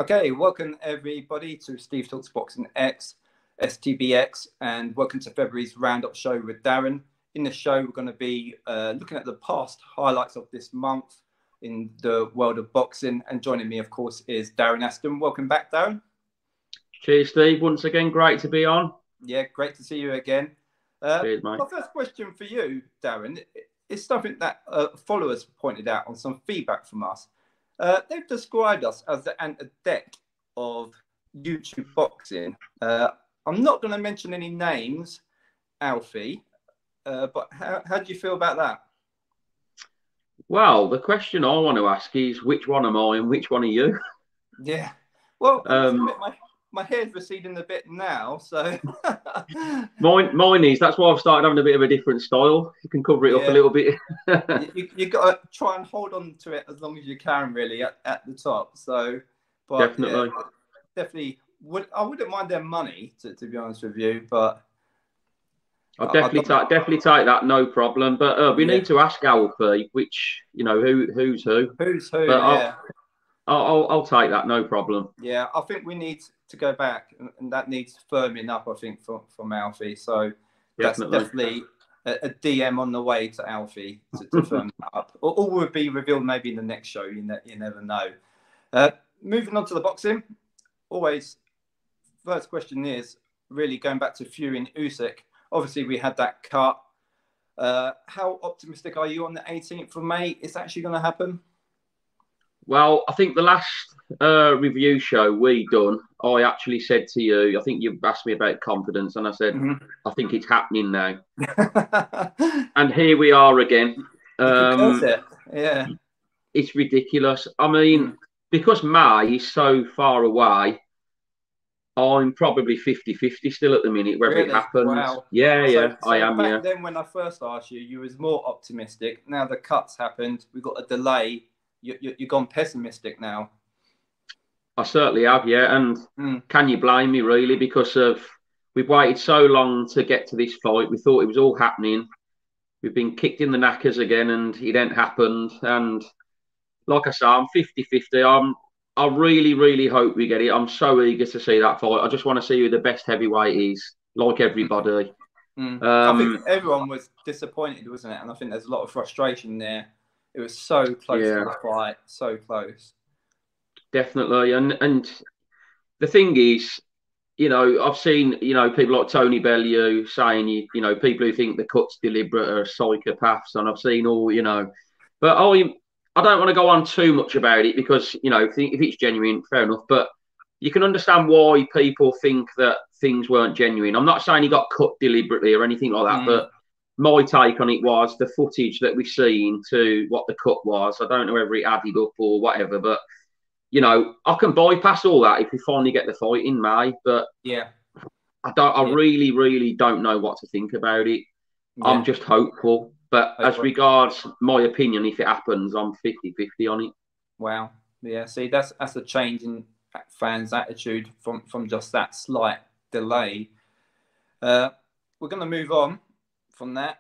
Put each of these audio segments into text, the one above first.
Okay, welcome everybody to Steve Talks Boxing X, STBX, and welcome to February's roundup show with Darren. In the show, we're going to be looking at the past highlights of this month in the world of boxing. And joining me, of course, is Darren Aston. Welcome back, Darren. Cheers, Steve. Once again, great to be on. Yeah, great to see you again. Cheers, mate. My first question for you, Darren, is something that followers pointed out on some feedback from us. They've described us as the Ant and Dec of YouTube boxing. I'm not going to mention any names, Alfie, but how do you feel about that? Well, the question I want to ask is, which one am I and which one are you? Yeah. Well, my hair's receding a bit now, so... mine is. That's why I've started having a bit of a different style. You can cover it up a little bit. you got to try and hold on to it as long as you can, really, at the top. So, but definitely. Yeah, definitely. I wouldn't mind their money, to be honest with you, but... I'll definitely take that, no problem. But we need to ask Alfie, which, who's who. Who's who, but I'll take that, no problem. Yeah, I think we need to go back, and that needs firming up, I think, from Alfie. So that's definitely a DM on the way to Alfie to firm that up. Or will be revealed maybe in the next show. You never know. Moving on to the boxing. Always, first question is really going back to Fury and Usyk. Obviously, we had that cut. How optimistic are you on the 18th of May? It's actually going to happen? Well, I think the last review show we done, I actually said to you, I think you asked me about confidence, and I said, I think it's happening now. And here we are again. Yeah. It's ridiculous. I mean, because May is so far away, I'm probably 50-50 still at the minute, whether it happens. Wow. Yeah, so I am, back then when I first asked you, you was more optimistic. Now the cuts happened. We've got a delay. You've gone pessimistic now. I certainly have, yeah. And can you blame me, really? Because we've waited so long to get to this fight. We thought it was all happening. We've been kicked in the knackers again, and it ain't happened. And like I say, I'm 50-50. I really, really hope we get it. I'm so eager to see that fight. I just want to see who the best heavyweight is, like everybody. I think everyone was disappointed, wasn't it? And I think there's a lot of frustration there. It was so close to the fight, so close. Definitely. And the thing is, I've seen, people like Tony Bellew saying, people who think the cut's deliberate are psychopaths. And I've seen all, but I don't want to go on too much about it because, if it's genuine, fair enough. But you can understand why people think that things weren't genuine. I'm not saying he got cut deliberately or anything like that, but my take on it was the footage that we've seen to what the cut was. I don't know whether it added up or whatever, but, I can bypass all that if we finally get the fight in May. But yeah, I really, really don't know what to think about it. Yeah. I'm just hopeful. But as regards my opinion, if it happens, I'm 50-50 on it. Wow. Yeah, see, that's a change in fans' attitude from just that slight delay. We're going to move on from that,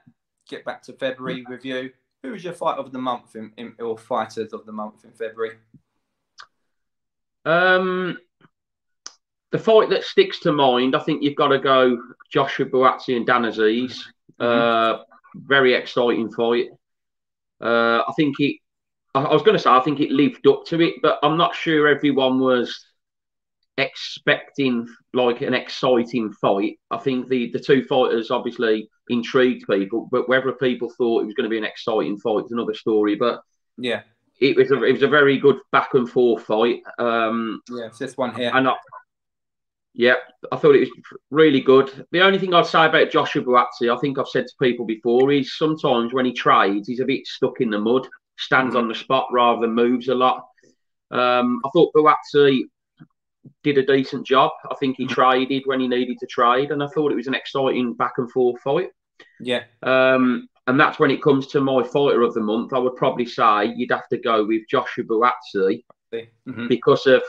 get back to February review. Who was your fight of the month or fighters of the month in February? The fight that sticks to mind, I think you've got to go Joshua Buatsi and Dan Azeez. Very exciting fight. I was going to say, I think it lived up to it, but I'm not sure everyone was expecting like an exciting fight. I think the two fighters obviously intrigued people, but whether people thought it was going to be an exciting fight is another story. But yeah, it was a very good back and forth fight. It's this one here. And I thought it was really good. The only thing I'd say about Joshua Buatsi, I think I've said to people before, is sometimes when he trades, he's a bit stuck in the mud, stands on the spot rather than moves a lot. I thought Buatsi did a decent job. I think he traded when he needed to trade, and I thought it was an exciting back and forth fight. Yeah. And that's when it comes to my fighter of the month. I would probably say you'd have to go with Joshua Buatsi because of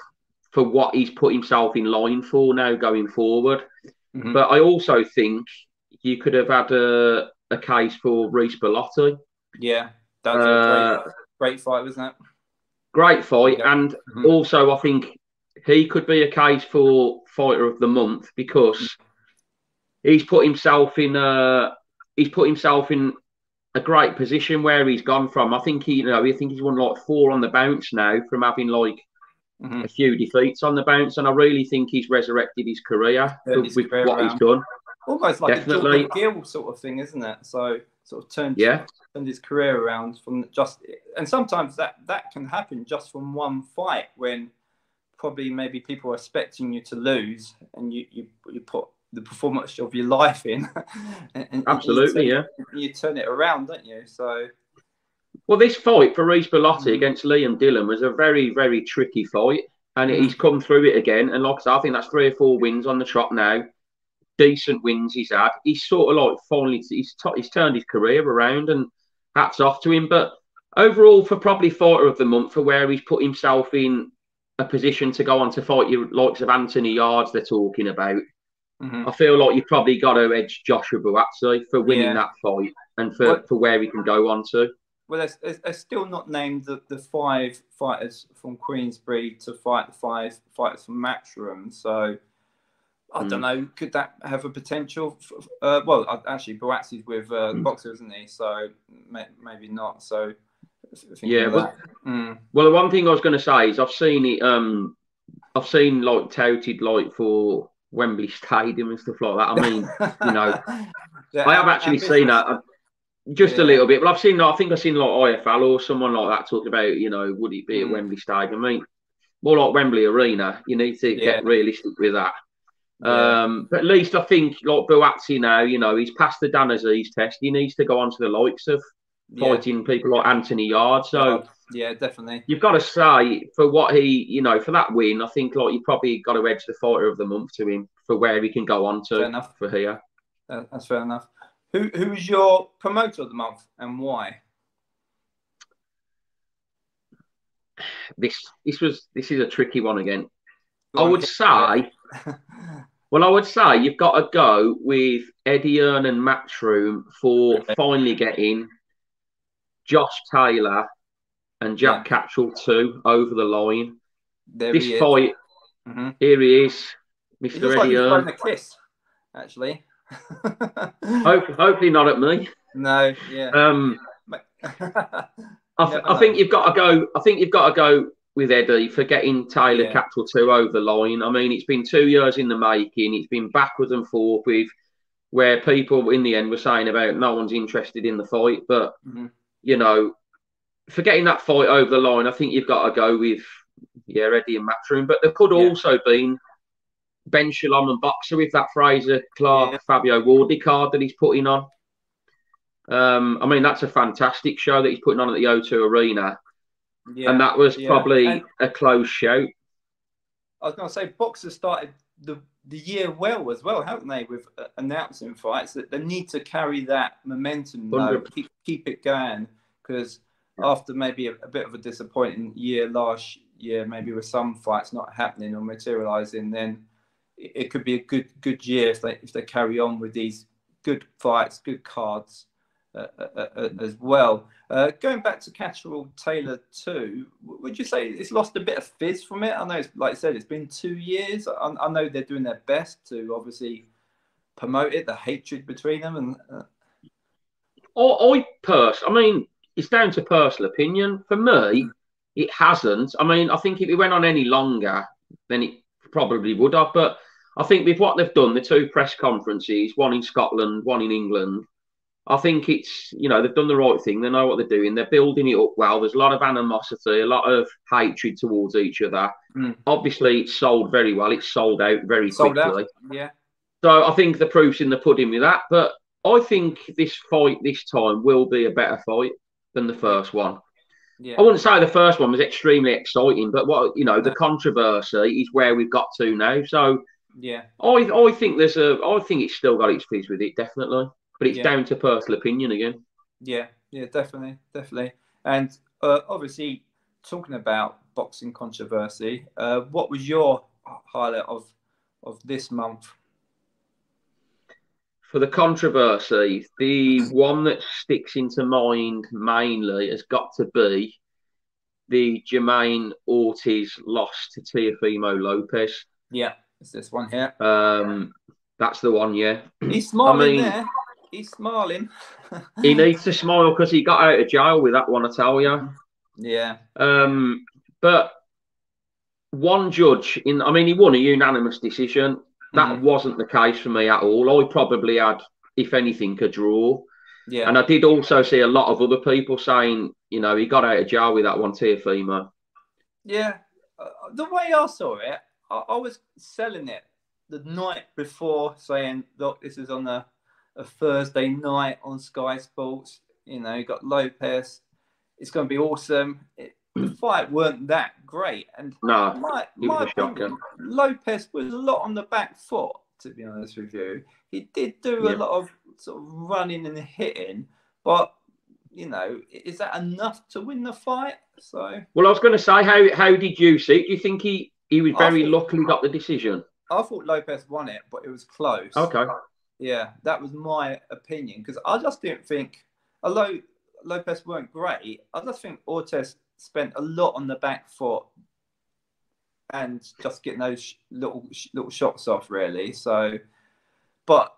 for what he's put himself in line for now going forward. But I also think you could have had a case for Reece Bellotti. Yeah, that's a great fight, wasn't it? Great fight. Yeah. And also I think he could be a case for fighter of the month because he's put himself in a great position where he's gone from. I think I think he's won like 4 on the bounce now from having like a few defeats on the bounce, and I really think he's resurrected his career with what he's done. Almost like a Jordan Gill sort of thing, isn't it? So sort of turned his career around from and sometimes that can happen just from one fight when probably maybe people are expecting you to lose and you put the performance of your life in. and absolutely, you turn it around, don't you? So. Well, this fight for Reece Buatsi against Liam Dillon was a very, very tricky fight, and he's come through it again. And like I said, I think that's 3 or 4 wins on the trot now. Decent wins he's had. He's sort of like finally he's turned his career around, and hats off to him. But overall, for probably fighter of the month, for where he's put himself in a position to go on to fight your likes of Anthony Yards, they're talking about. I feel like you've probably got to edge Joshua Buatsi for winning that fight and for where he can go on to. Well, they're still not named the 5 fighters from Queensbury to fight the 5 fighters from Matchroom. So I don't know. Could that have a potential? Well, actually, Buatsi's with Boxer, isn't he? So maybe not. So well, the one thing I was going to say is I've seen it. I've seen like touted like for Wembley Stadium and stuff like that. I mean, I have actually seen that. Just a little bit, but I think I've seen like IFL or someone like that talk about, would it be at Wembley Stadium? I mean, more like Wembley Arena. You need to get realistic with that. But at least I think like Buatsi now, he's passed the Dan Azeez test. He needs to go on to the likes of fighting people like Anthony Yards. So definitely. You've got to say for what he, for that win, I think like you probably got to edge the fighter of the month to him for where he can go on to for here. That's fair enough. Who is your promoter of the month and why? This is a tricky one again. I would say you've got to go with Eddie Earn and Matchroom for finally getting Josh Taylor and Jack Catchell 2 over the line. This fight, here he is, Mr. Eddie Earn. A kiss, actually. Hopefully not at me. No, I think you've got to go. I think you've got to go with Eddie for getting Taylor Catchell 2 over the line. I mean, it's been 2 years in the making. It's been backwards and forth with where people in the end were saying about no one's interested in the fight, but for getting that fight over the line, I think you've got to go with Eddie and Matchroom. But there could also been Ben Shalom and Boxer with that Fraser Clark, Fabio Wardley card that he's putting on. I mean, that's a fantastic show that he's putting on at the O2 Arena. And that was probably a close shout. I was going to say, Boxer started the year well as well, haven't they, with announcing fights. That they need to carry that momentum, though, keep it going, because after maybe a bit of a disappointing year last year, maybe with some fights not happening or materialising, then it could be a good year if they carry on with these good fights, good cards as well. Going back to Catchell Taylor 2, would you say it's lost a bit of fizz from it? I know, like I said, it's been 2 years. I know they're doing their best to obviously promote it, the hatred between them. And I mean, it's down to personal opinion. For me, it hasn't. I mean, I think if it went on any longer, then it probably would have. But I think with what they've done, the 2 press conferences, one in Scotland, one in England, I think it's, they've done the right thing. They know what they're doing. They're building it up well. There's a lot of animosity, a lot of hatred towards each other. Obviously, it's sold very well. It's sold out very quickly. Yeah. So I think the proof's in the pudding with that. But I think this fight this time will be a better fight than the first one. Yeah. I wouldn't say the first one was extremely exciting, but the controversy is where we've got to now. So I think I think it's still got its fizz with it, definitely. But it's down to personal opinion again. Yeah, definitely. And obviously, talking about boxing controversy, what was your highlight of this month? For the controversy, the one that sticks into mind mainly has got to be the Jermaine Ortiz loss to Teofimo Lopez. Yeah, it's this one here. That's the one, yeah. He's smiling there. He's smiling. He needs to smile because he got out of jail with that one, I tell you. Yeah. But one judge, he won a unanimous decision. That wasn't the case for me at all. I probably had, if anything, a draw. Yeah. And I did also see a lot of other people saying, he got out of jail with that one, Teofimo. Yeah. The way I saw it, I was selling it the night before, saying, look, this is on a Thursday night on Sky Sports. You got Lopez. It's going to be awesome. The fight weren't that great. And no, my opinion, Lopez was a lot on the back foot, to be honest with you. He did do a lot of sort of running and hitting, but is that enough to win the fight? So, well, I was going to say, how did you see it? Do you think he was very luckily got the decision? I thought Lopez won it, but it was close. Okay. Yeah, that was my opinion, because I just didn't think, although Lopez weren't great, I just think Ortiz spent a lot on the back foot and just getting those little shots off, really. So, but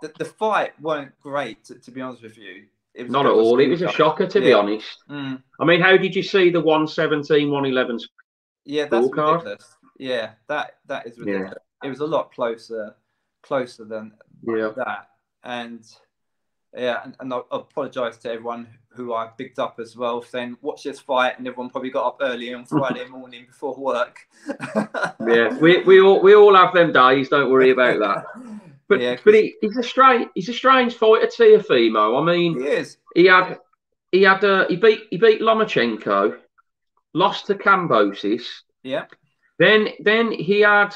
the fight weren't great, to be honest with you. It was not at all. It was a shocker, to be honest. How did you see the 117, 111? Yeah, that's ridiculous. Yeah, that is ridiculous. Yeah. It was a lot closer than that. And and I apologise to everyone who I picked up as well, saying watch this fight, and everyone probably got up early on Friday morning before work. Yeah, we all have them days. Don't worry about that. But he's a strange fighter, Teofimo. He is. He beat Lomachenko, lost to Kambosis. Yeah. Then he had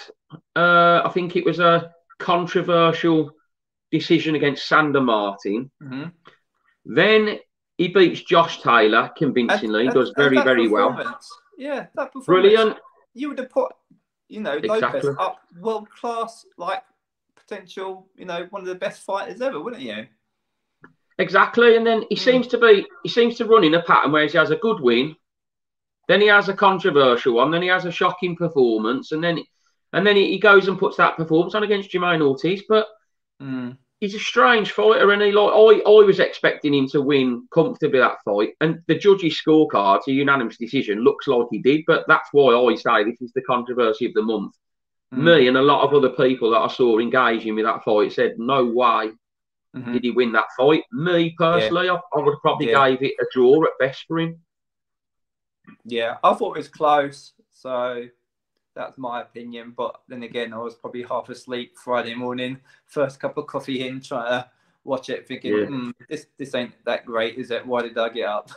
I think it was a controversial decision against Sander Martin. Then he beats Josh Taylor convincingly. Does very, very well. Yeah, that performance. Brilliant. You would have put, Lopez up world class, like potential, one of the best fighters ever, wouldn't you? Exactly. And then he seems to run in a pattern where he has a good win, then he has a controversial one, then he has a shocking performance, and then he goes and puts that performance on against Jermaine Ortiz. But he's a strange fighter, and I was expecting him to win comfortably that fight. And the judges' scorecards, a unanimous decision, looks like he did. But that's why I say this is the controversy of the month. Me and a lot of other people that I saw engaging with that fight said, no way did he win that fight. Me personally, I would have probably gave it a draw at best for him. Yeah, I thought it was close, so that's my opinion. But then again, I was probably half asleep Friday morning, first cup of coffee in, trying to watch it, thinking, this ain't that great, is it? Why did I get up?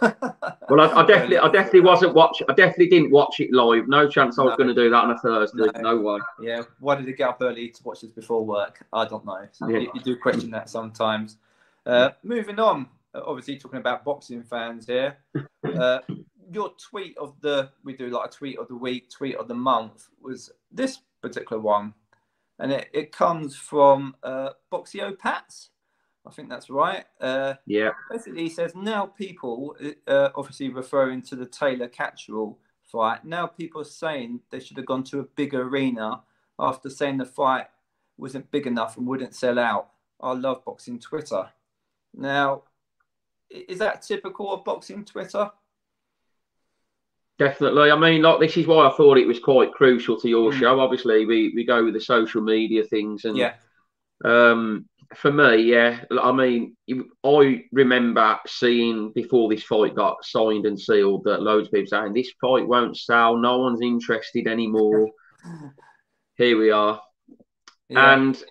Well, I definitely wasn't watching. I definitely didn't watch it live. No chance I was going to do that on a Thursday. No way. Yeah, why did I get up early to watch this before work? I don't know. You do question that sometimes. Moving on, obviously talking about boxing fans here. Your tweet of we do like a tweet of the week, tweet of the month, was this particular one. And it comes from Boxio Pats. I think that's right. Yeah. Basically, he says, now people, obviously referring to the Taylor Catchall fight, now people are saying they should have gone to a bigger arena after saying the fight wasn't big enough and wouldn't sell out. I love boxing Twitter. Now, is that typical of boxing Twitter? Definitely. This is why I thought it was quite crucial to your show. Obviously, we go with the social media things. And for me, I remember seeing before this fight got signed and sealed that loads of people saying this fight won't sell, no one's interested anymore. Here we are. Yeah. And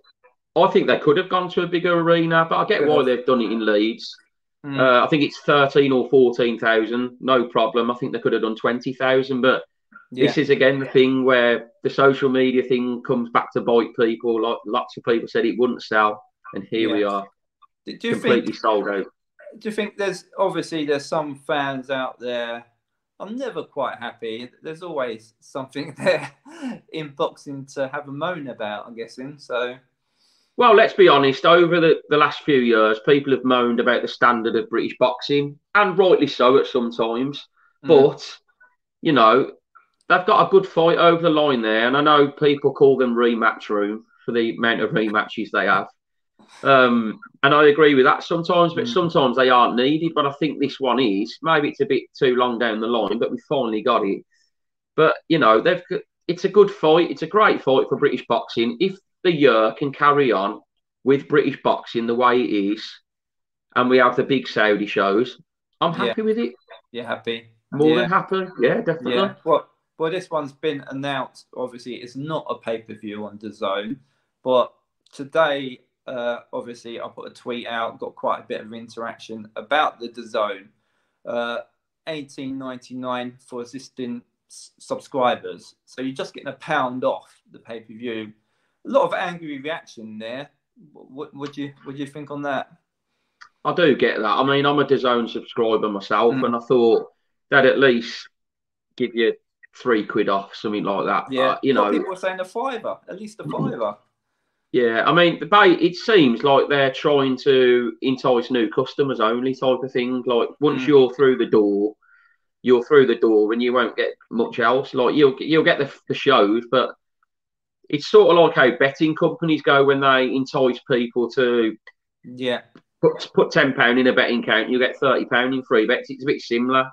I think they could have gone to a bigger arena, but I get why they've done it in Leeds. I think it's 13 or 14,000, no problem. I think they could have done 20,000, but this is again the thing where the social media thing comes back to bite people. Like lots of people said it wouldn't sell, and here we are, completely sold out. Do you think there's some fans out there? I'm never quite happy. There's always something there in boxing to have a moan about, I'm guessing. So. Well, let's be honest, over the last few years, people have moaned about the standard of British boxing, and rightly so at some times. But you know, they've got a good fight over the line there, and I know people call them rematch room for the amount of rematches they have. And I agree with that sometimes, but sometimes they aren't needed. But I think this one is. Maybe it's a bit too long down the line, but we finally got it. But you know, it's a good fight. It's a great fight for British boxing. If the year can carry on with British boxing the way it is, and we have the big Saudi shows, I'm happy with it. You're happy? More than happy. Yeah, definitely. Yeah. Well, this one's been announced. Obviously, it's not a pay-per-view on DAZN, but today, obviously, I put a tweet out, got quite a bit of interaction about the DAZN. $18.99 for existing subscribers. So you're just getting £1 off the pay-per-view. A lot of angry reaction there. What do you think on that? I do get that. I mean, I'm a DAZN subscriber myself, and I thought they'd at least give you £3 off, something like that. Yeah, you know, people are saying £5, at least £5. Yeah, I mean, it seems like they're trying to entice new customers only type of thing. Like once you're through the door, and you won't get much else. Like you'll get the shows, but it's sort of like how betting companies go when they entice people to put £10 in a betting account, you get £30 in free bets. It's a bit similar.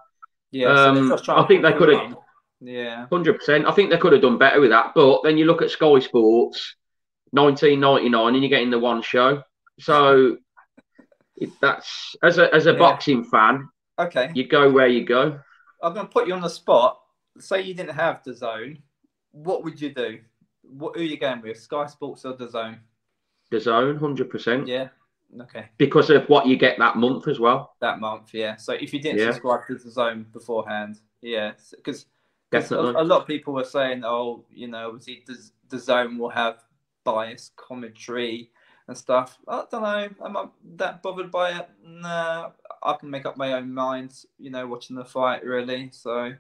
Yeah, so I think they could have. 100%. I think they could have done better with that. But then you look at Sky Sports, $19.99, and you're getting the one show. So that's as a boxing fan. Okay. You go where you go. I'm going to put you on the spot. Say you didn't have DAZN, what would you do? Who are you going with, Sky Sports or DAZN? DAZN, 100%. Yeah. Okay. Because of what you get that month as well. That month, yeah. So if you didn't subscribe to DAZN beforehand, because a lot of people were saying, oh, you know, obviously DAZN will have biased commentary and stuff. I don't know. I'm not that bothered by it. Nah, I can make up my own mind, you know, watching the fight, really. So,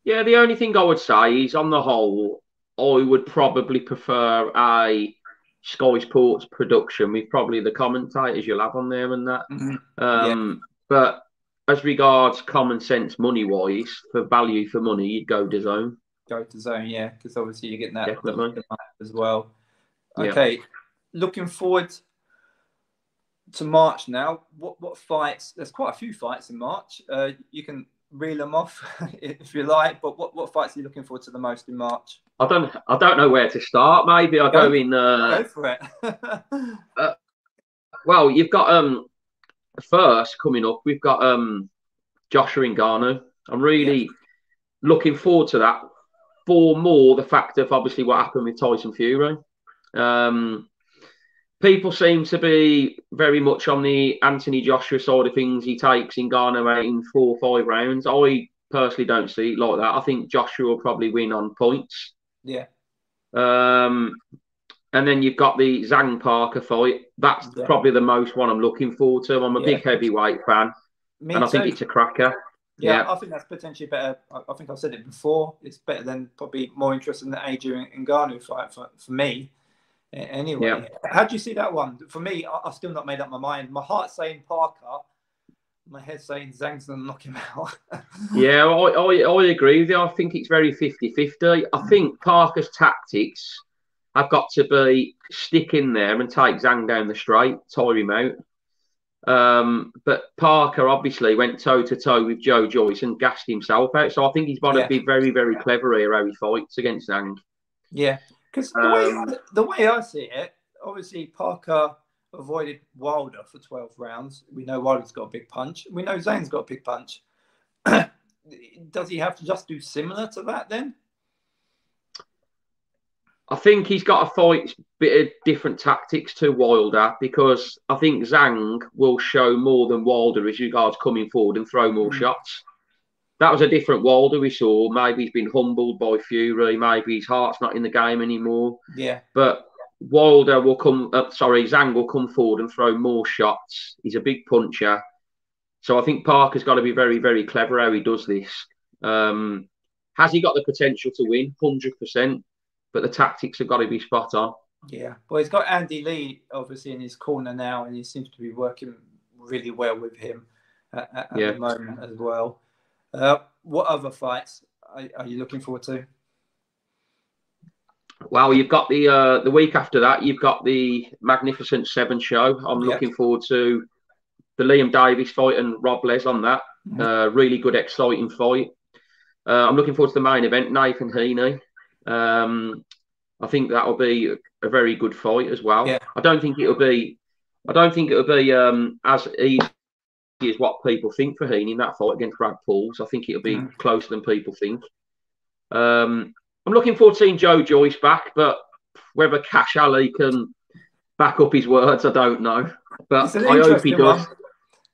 yeah, the only thing I would say is, on the whole, I would probably prefer a Sky Sports production with probably the commentators you'll have on there and that. But as regards common sense, money-wise, for value for money, you'd go DAZN. Go DAZN, yeah, because obviously you're getting that definitely as well. Okay, looking forward to March now. What fights? There's quite a few fights in March. You can reel them off if you like. But what fights are you looking forward to the most in March? I don't know where to start. Maybe I'll go in. Go for it. Well, you've got first coming up. We've got Joshua Ngannou. I'm really looking forward to that. For more the fact of obviously what happened with Tyson Fury. People seem to be very much on the Anthony Joshua side of things. He takes Ngannou out in 4 or 5 rounds. I personally don't see it like that. I think Joshua will probably win on points. Yeah. And then you've got the Zhang Parker fight. That's probably the most one I'm looking forward to. I'm a big heavyweight fan. I think it's a cracker. Yeah, I think that's potentially better. I think I've said it before. It's better than probably more interesting than the Adrian Ngannou fight for me. Anyway, how do you see that one? For me, I've still not made up my mind. My heart's saying Parker. My head's saying Zhang's going to knock him out. Yeah, I agree with you. I think it's very 50-50. I think Parker's tactics have got to be stick in there and take Zhang down the straight, tire him out. But Parker obviously went toe-to-toe with Joe Joyce and gassed himself out. So I think he's got to be very, very clever here how he fights against Zhang. Yeah, because the way I see it, obviously Parker avoided Wilder for 12 rounds. We know Wilder's got a big punch. We know Zhang's got a big punch. Does he have to just do similar to that then? I think he's got to fight a bit of different tactics to Wilder, because I think Zhang will show more than Wilder as regards coming forward and throw more shots. That was a different Wilder we saw. Maybe he's been humbled by Fury. Maybe his heart's not in the game anymore. Yeah. But Zhang will come forward and throw more shots. He's a big puncher. So I think Parker's got to be very, very clever how he does this. Has he got the potential to win? 100%. But the tactics have got to be spot on. Yeah. Well, he's got Andy Lee, obviously, in his corner now, and he seems to be working really well with him at the moment as well. What other fights? are you looking forward to? Well, you've got the week after that, you've got the Magnificent Seven show. I'm looking forward to the Liam Davis fight and Rob Les on that. Really good, exciting fight. I'm looking forward to the main event, Nathan Heaney. I think that'll be a very good fight as well. Yeah. I don't think it'll be as easy as what people think for Heaney in that fight against Brad Pauls. I think it'll be closer than people think. I'm looking forward to seeing Joe Joyce back, but whether Cash Ali can back up his words, I don't know. But I hope he does.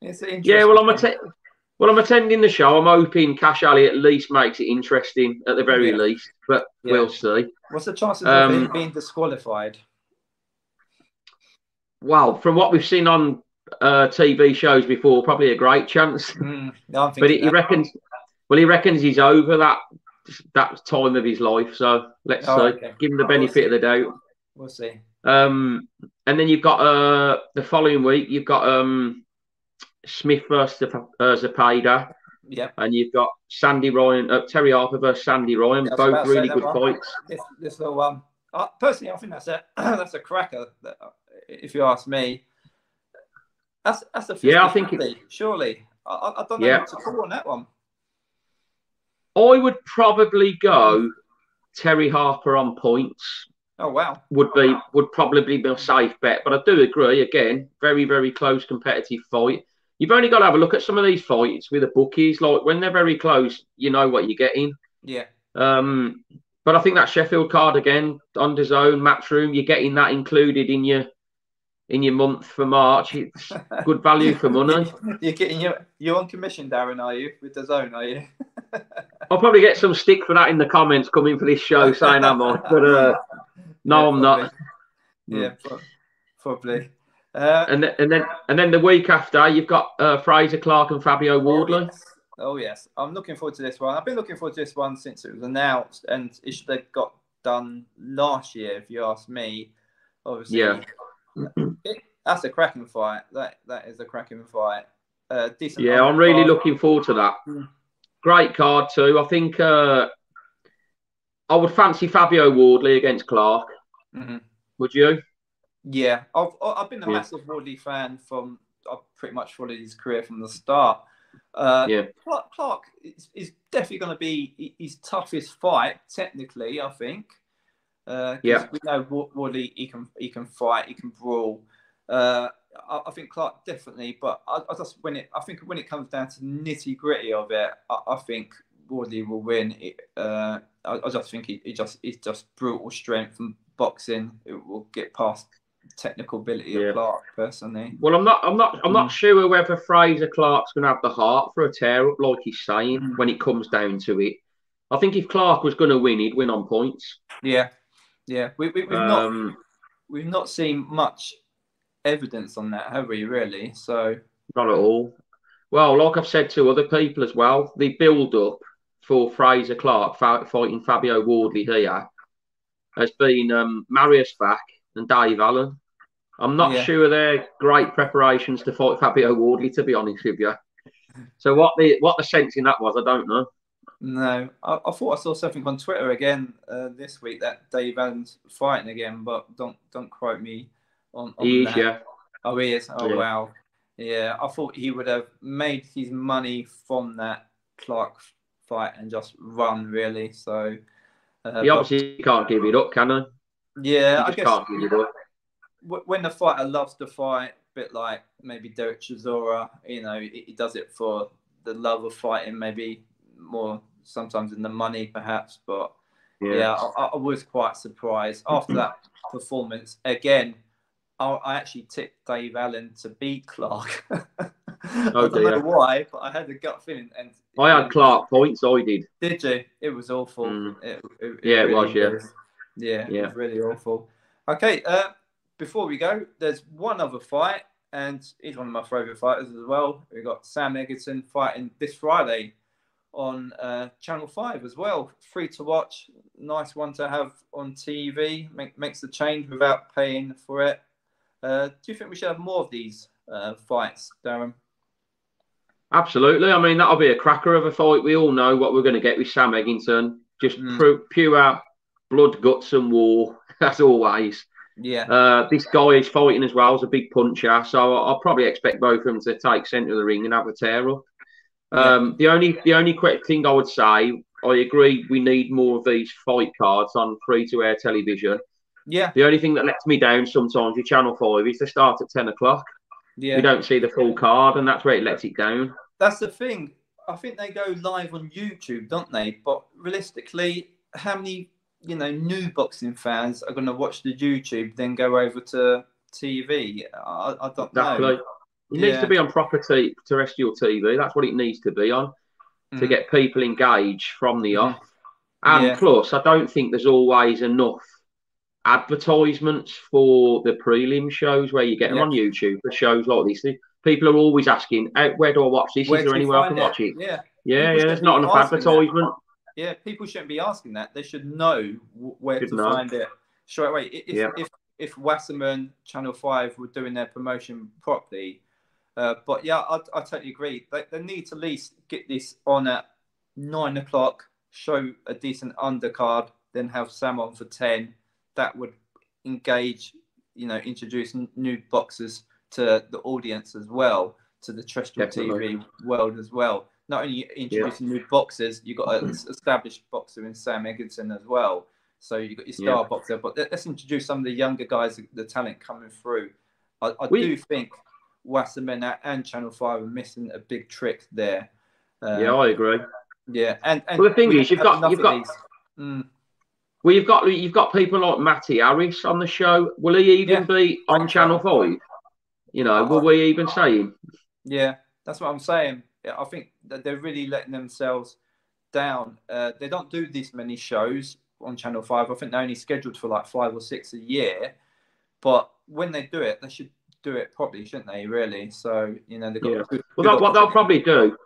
Yeah, well, I'm attending the show. I'm hoping Cash Ali at least makes it interesting at the very least, but we'll see. What's the chances of him being disqualified? Well, from what we've seen on TV shows before, probably a great chance. But he reckons he's over that time of his life. So let's see. Okay. Give him the benefit of the doubt. We'll see. And then you've got the following week, you've got Smith versus Zapata. Yeah. And you've got Terry Harper versus Sandy Ryan. Both really good fights. This little one. Personally, I think that's a cracker. If you ask me, that's a 50, I think surely. I don't know what to call on that one. I would probably go Terry Harper on points. Oh wow! Would probably be a safe bet, but I do agree. Again, very, very close competitive fight. You've only got to have a look at some of these fights with the bookies. Like when they're very close, you know what you're getting. Yeah. But I think that Sheffield card again on DAZN Matchroom, you're getting that included in your month for March. It's good value for money. You're getting you're on commission, Darren, are you, with DAZN, are you? I'll probably get some stick for that in the comments coming for this show saying I'm on, but no, I'm not. Yeah, probably. And then the week after you've got Fraser Clark and Fabio Wardley. Oh yes, I'm looking forward to this one. I've been looking forward to this one since it was announced, and it should have got done last year, if you ask me. Obviously, that's a cracking fight. That is a cracking fight. Decent. Yeah, I'm really looking forward to that. Great card too. I think I would fancy Fabio Wardley against Clark. Would you? Yeah, I've been a massive Wardley fan from. I've pretty much followed his career from the start. Clark is definitely going to be his toughest fight technically. I think. We know Wardley. He can fight. He can brawl. I think Clark definitely, but I think when it comes down to nitty gritty of it, I think Wardley will win. I just think it's just brutal strength and boxing. It will get past technical ability of Clark personally. Well, I'm not sure whether Fraser Clark's going to have the heart for a tear up like he's saying when it comes down to it. I think if Clark was going to win, he'd win on points. Yeah. We've not seen much evidence on that, have we, really? So not at all. Well, like I've said to other people as well, the build up for Fraser Clark fighting Fabio Wardley here has been Marius Vac and Dave Allen. I'm not sure they're great preparations to fight Fabio Wardley, to be honest with you. So what the sense in that was, I don't know. No, I thought I saw something on Twitter again this week that Dave Allen's fighting again, but don't quote me on he that. Is, yeah. Oh, he is. Oh, wow. Yeah, I thought he would have made his money from that Clark fight and just run, really. So he obviously can't give it up, can he? Yeah, I guess can't give it up. When the fighter loves to fight, a bit like maybe Derek Chisora, he does it for the love of fighting, maybe more sometimes than the money, perhaps. But I was quite surprised after that performance. Again, I actually tipped Dave Allen to beat Clark. I don't know why, but I had a gut feeling. And I had Clark points. I did. Did you? It was awful. It was. Yeah, it was really awful. Okay, before we go, there's one other fight, and he's one of my favourite fighters as well. We've got Sam Egerton fighting this Friday on Channel 5 as well. Free to watch. Nice one to have on TV. Makes the change without paying for it. Do you think we should have more of these fights, Darren? Absolutely. I mean, that'll be a cracker of a fight. We all know what we're going to get with Sam Eggington. Just pure blood, guts, and war, as always. Yeah. This guy is fighting as well as a big puncher, so I'll probably expect both of them to take centre of the ring and have a tear up. The only quick thing I would say, I agree, we need more of these fight cards on free-to-air television. Yeah. The only thing that lets me down sometimes with Channel 5 is they start at 10 o'clock. Yeah. We don't see the full card, and that's where it lets it down. That's the thing. I think they go live on YouTube, don't they? But realistically, how many new boxing fans are going to watch the YouTube, then go over to TV? I don't know. It needs to be on proper terrestrial TV. That's what it needs to be on to get people engaged from the off. And plus, I don't think there's always enough advertisements for the prelim shows where you get them on YouTube for shows like this. People are always asking, where do I watch this? Is there anywhere I can watch it? Yeah. There's not enough advertisement. Yeah, people shouldn't be asking that. They should know where to find it straight away. If Wasserman Channel 5 were doing their promotion properly. But yeah, I totally agree. They need to at least get this on at 9 o'clock, show a decent undercard, then have Sam on for 10. That would engage, introduce new boxers to the audience as well, to the terrestrial TV world as well. Not only introducing new boxers, you've got an established boxer in Sam Eggington as well. So you've got your star boxer. But let's introduce some of the younger guys, the talent coming through. I do think Wasserman and Channel 5 are missing a big trick there. I agree. Yeah, and the thing is, you've got people like Matty Harris on the show. Will he even be on Channel 5? Will we even say him? Yeah, that's what I'm saying. I think that they're really letting themselves down. They don't do this many shows on Channel 5. I think they're only scheduled for like 5 or 6 a year. But when they do it, they should do it properly, shouldn't they? Really. So they've got. What they'll probably do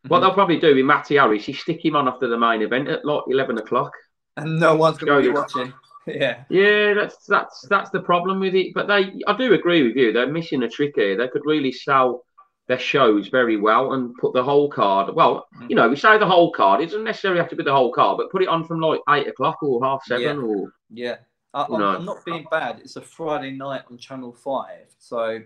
with Matty Harris is stick him on after the main event at like 11 o'clock, and no one's going to be watching. That's the problem with it. But I do agree with you. They're missing a trick here. They could really sell their shows very well and put the whole card. Well, we say the whole card. It doesn't necessarily have to be the whole card, but put it on from like 8 o'clock or 7:30 I'm not being bad. It's a Friday night on Channel 5, so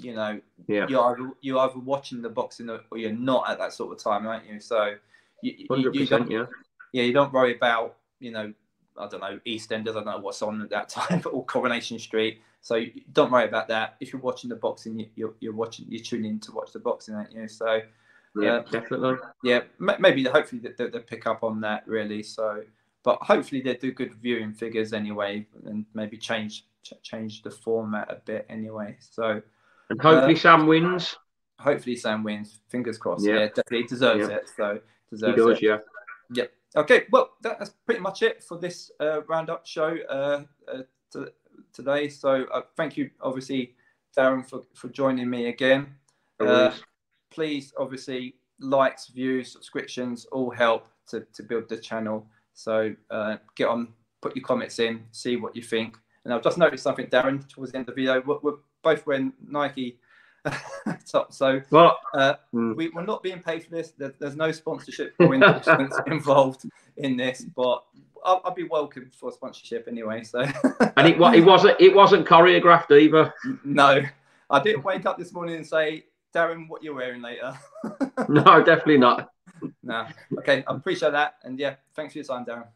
you're either watching the boxing or you're not at that sort of time, aren't you? So 100%, you don't worry about I don't know, EastEnders, I don't know what's on at that time, or Coronation Street. So don't worry about that. If you're watching the boxing, you're tuning in to watch the boxing, aren't you? So definitely. Yeah, maybe hopefully they'll pick up on that really. So, but hopefully they do good viewing figures anyway, and maybe change the format a bit anyway. So, and hopefully Sam wins. Hopefully Sam wins. Fingers crossed. Yeah, definitely he deserves it. So he does. Yep. Okay, well, that's pretty much it for this roundup show today. So thank you, obviously, Darren, for joining me again. Please, obviously, likes, views, subscriptions all help to build the channel. So get on, put your comments in, see what you think. And I've just noticed something, Darren, towards the end of the video. We're both wearing Nike top. So we're not being paid for this. There's no sponsorship or endorsements involved in this, but I'll be welcome for sponsorship anyway. So and it wasn't choreographed either. No, I didn't wake up this morning and say, Darren, what you're wearing later. No, definitely not. No. Okay, I appreciate that, and yeah, thanks for your time, Darren.